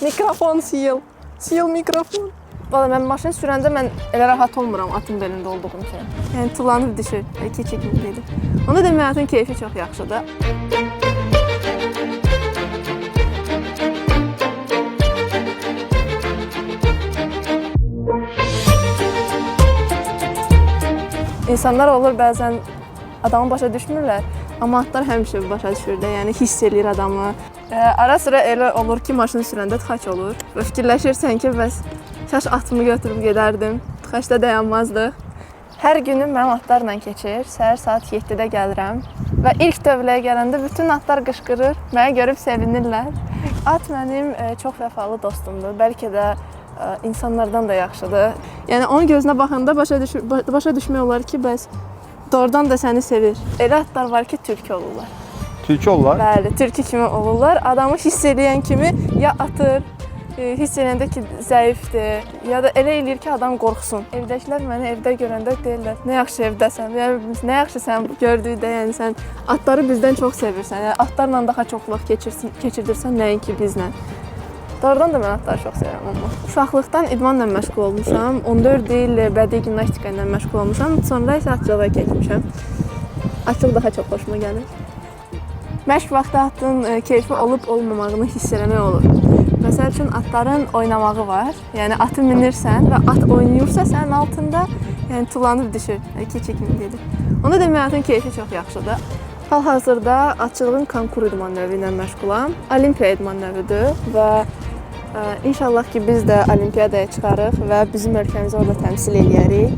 Mikrofon sil. Sil mikrofon. Valla mən maşın sürəndə mən elə rahat olmuram atın belində olduğum kimi. Yəni tullanıb düşür. Keçik dedim. Ona da həyatın keyfi çox yaxşıdır. İnsanlar olur bəzən adamı başa düşmürlər, amma atlar həmişə başa düşür də, yəni hiss eləyir adamı. Ara sıra elə olur ki, maşın sürəndə tıxac olur və fikirləşirsən ki, bəs kaş atımı götürüb gedərdim, tıxacda dayanmazdıq. Hər günüm mənim atlarla keçir, səhər saat 7-də gəlirəm və ilk dövləyə gələndə bütün atlar qışqırır, məni görüb sevinirlər. At mənim çox vəfalı dostumdur, bəlkə də insanlardan da yaxşıdır. Yəni onun gözünə baxanda başa düşmək olar ki, bəs doğrudan da səni sevir. Elə atlar var ki, tülkü olurlar. Tülkü olurlar? Bəli, tülkü kimi olurlar. Adamı hiss edən kimi ya atır, hiss edəndə ki, zəifdir, ya da elə eləyir ki, adam qorxsun. Evdəkilər məni evdə görəndə deyirlər, nə yaxşı evdəsən, nə yaxşı sən gördükdə, yəni sən atları bizdən çox sevirsən, yəni atlarla daha çox vaxt keçirdirsən, nəinki bizlə. Doğrudan da mən atları çox sevirəm amma. Uşaqlıqdan idmanla məşğul olmuşam, 14 il bədii gimnastika ilə məşğul olmuşam, sonra isə atçılığa keçmişəm. Atçılıq daha çox xoşuma gəlir. Məşq vaxtı atın keyfi olub-olmamağını hiss eləmək olur. Məsəl üçün, atların oynamağı var, yəni atı minirsən və at oynayırsa sənin altında, yəni tullanıb düşür, keçik kimi dedim. Onda da həyatın keyfi çox yaxşıdır. Hal-hazırda atçılığın konkur idman növü ilə məşğulam. Olimpiya idman növüdür və inşallah ki, biz də olimpiyadaya çıxarıq və bizim ölkəmizi orada təmsil edərik.